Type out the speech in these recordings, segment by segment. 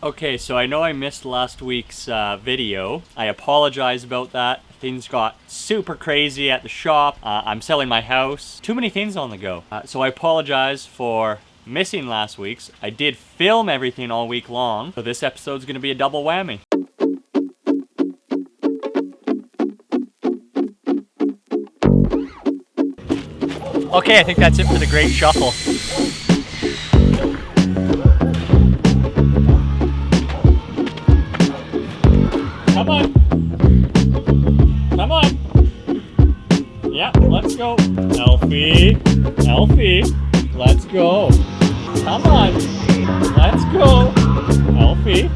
Okay, so I know I missed last week's video. I apologize about that. Things got super crazy at the shop. I'm selling my house. Too many things on the go. So I apologize for missing last week's. I did film everything all week long, so this episode's gonna be a double whammy. Okay, I think that's it for the Great Shuffle. Come on. Come on. Yeah, let's go. Elfie. Elfie. Let's go. Come on. Let's go. Elfie.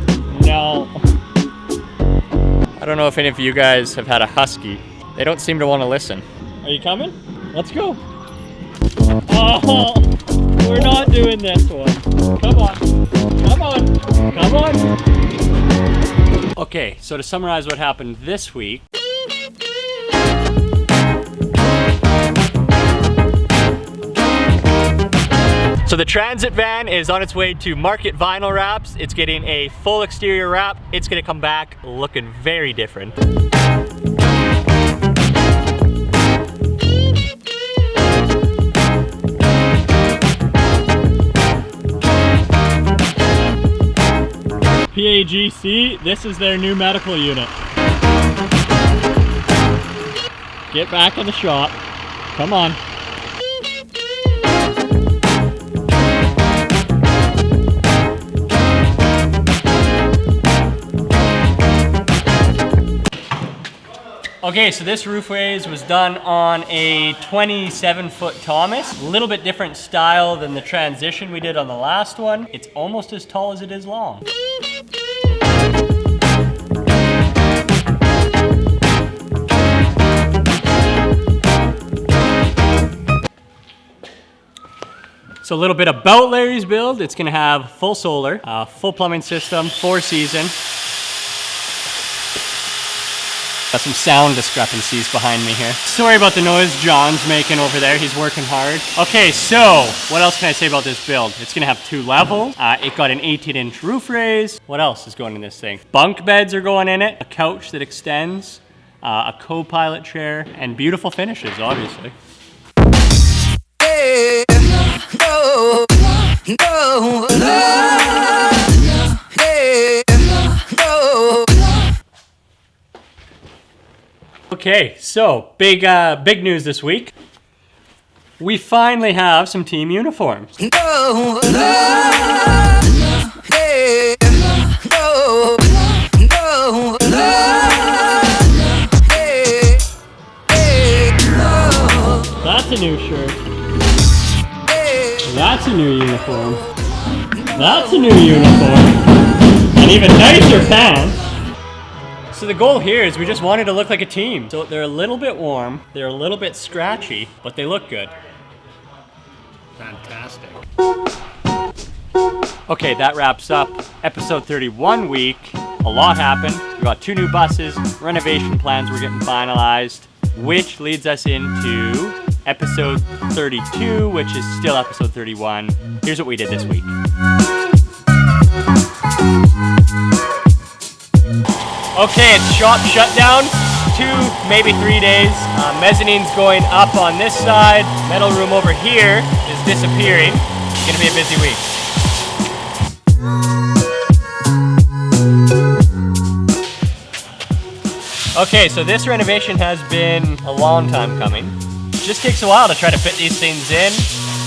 No. I don't know if any of you guys have had a husky. They don't seem to want to listen. Are you coming? Let's go. Oh, we're not doing this one. Come on. Come on. Come on. Okay, so to summarize what happened this week. So the transit van is on its way to Market Vinyl Wraps. It's getting a full exterior wrap. It's gonna come back looking very different. PAGC, this is their new medical unit. Get back in the shop. Come on. Okay, so this roof raise was done on a 27-foot Thomas. A little bit different style than the transition we did on the last one. It's almost as tall as it is long. So a little bit about Larry's build. It's gonna have full solar, full plumbing system, 4-season. Got some sound discrepancies behind me here. Sorry about the noise John's making over there. He's working hard. Okay, so what else can I say about this build? It's gonna have 2 levels. It got an 18-inch roof raise. What else is going in this thing? Bunk beds are going in it, a couch that extends, a co-pilot chair, and beautiful finishes, obviously. Hey, no, no, no, hey, no. Okay, so big news this week. We finally have some team uniforms. No, no, hey, no, no, hey, hey, no. That's a new shirt. That's a new uniform. That's a new uniform. And even nicer pants. So the goal here is we just wanted to look like a team. So they're a little bit warm, they're a little bit scratchy, but they look good. Fantastic. Okay, that wraps up episode 31 week. A lot happened. We got 2 new buses, renovation plans were getting finalized, which leads us into episode 32, which is still episode 31. Here's what we did this week. Okay, it's shop shutdown. 2, maybe 3 days. Mezzanine's going up on this side. Metal room over here is disappearing. It's gonna be a busy week. Okay, so this renovation has been a long time coming. It just takes a while to try to fit these things in.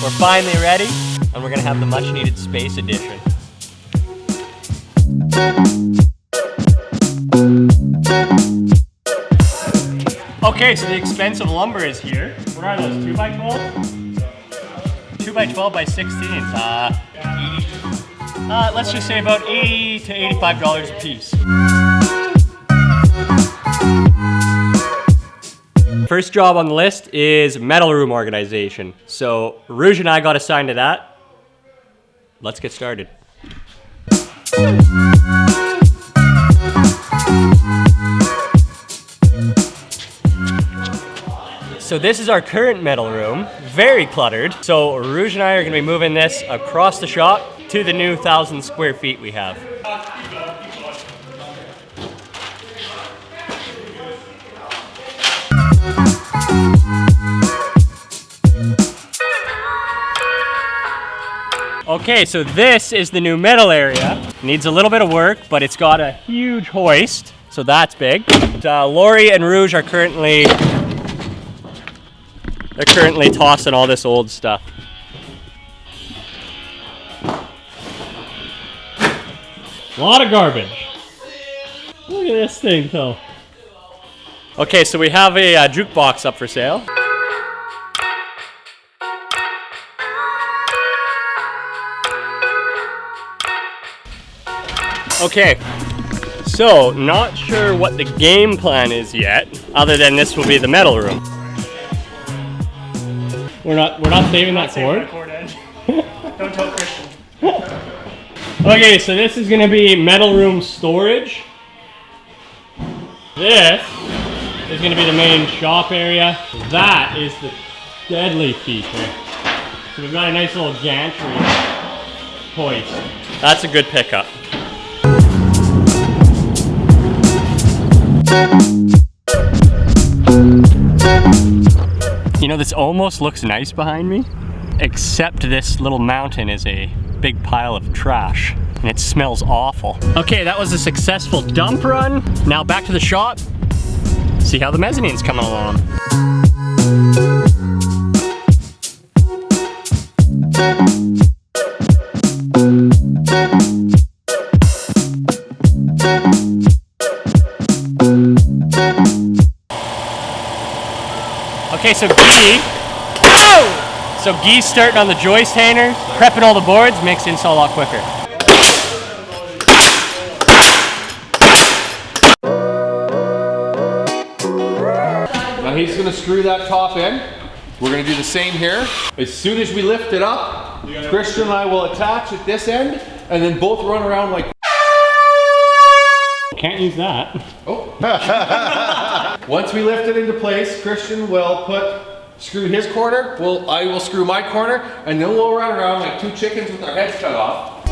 We're finally ready, and we're gonna have the much needed space addition. Okay, so the expensive lumber is here. What are those, 2x12? 2x12 by 16s. Let's just say about $80 to $85 a piece. First job on the list is metal room organization. So Rouge and I got assigned to that. Let's get started. So this is our current metal room, very cluttered. So Rouge and I are gonna be moving this across the shop to the new 1,000 square feet we have. Okay, so this is the new metal area. Needs a little bit of work, but it's got a huge hoist, so that's big. Lori and Rouge are currently tossing all this old stuff. A lot of garbage. Look at this thing though. Okay, so we have a jukebox up for sale. Okay, so not sure what the game plan is yet, other than this will be the metal room. We're not saving that cord? Don't tell Christian. Okay, so this is gonna be metal room storage. This is gonna be the main shop area. That is the deadly feature. So we've got a nice little gantry hoist. That's a good pickup. You know, this almost looks nice behind me, except this little mountain is a big pile of trash and it smells awful. Okay, that was a successful dump run. Now back to the shop, see how the mezzanine's coming along. Okay, so Guy's starting on the joist hangers, prepping all the boards, makes the install a lot quicker. Now he's going to screw that top in. We're going to do the same here. As soon as we lift it up, Christian and I will attach at this end and then both run around like... Can't use that. Oh. Once we lift it into place, Christian will screw his corner, I will screw my corner, and then we'll run around like two chickens with our heads cut off.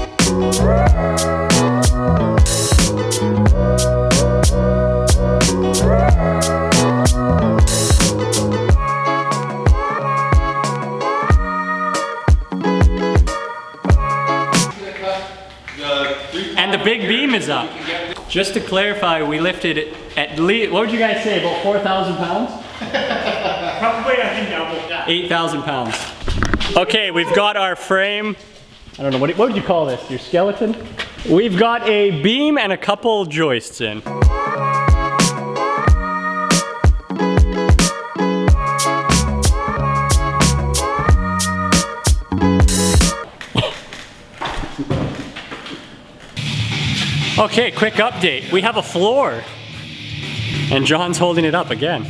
And the big beam is up. Just to clarify, we lifted at least, what would you guys say, about 4,000 pounds? Probably, I think double. 8,000 pounds. Okay, we've got our frame. I don't know, what would you call this? Your skeleton? We've got a beam and a couple joists in. Okay, quick update. We have a floor. And John's holding it up again.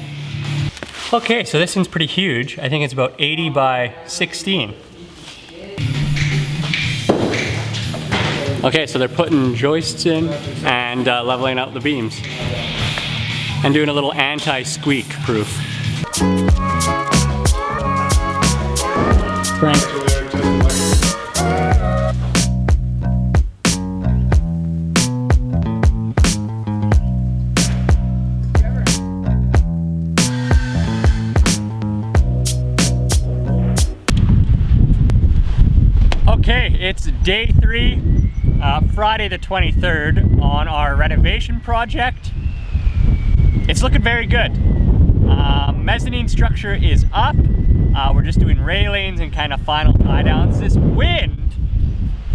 Okay, so this thing's pretty huge. I think it's about 80 by 16. Okay, so they're putting joists in and leveling out the beams. And doing a little anti-squeak proof. Frank. Okay, it's day 3, Friday the 23rd on our renovation project. It's looking very good. Mezzanine structure is up. We're just doing railings and kind of final tie downs. This wind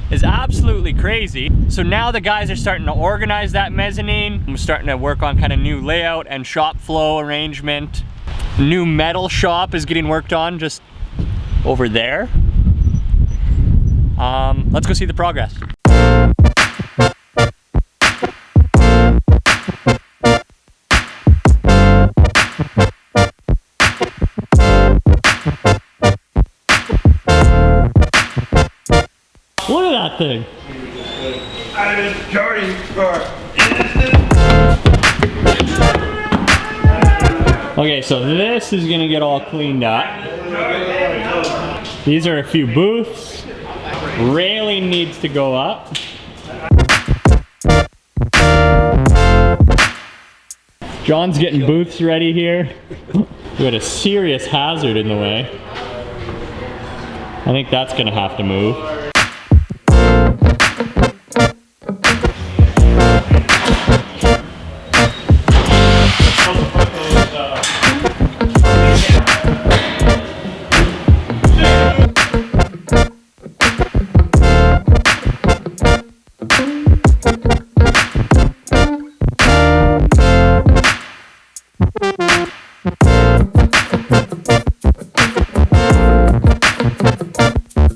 is absolutely crazy. So now the guys are starting to organize that mezzanine. I'm starting to work on kind of new layout and shop flow arrangement. New metal shop is getting worked on just over there. Let's go see the progress. Look at that thing. I was Jordan for Okay, so this is gonna get all cleaned up. These are a few booths. Railing needs to go up. John's getting booths ready here. We got a serious hazard in the way. I think that's gonna have to move.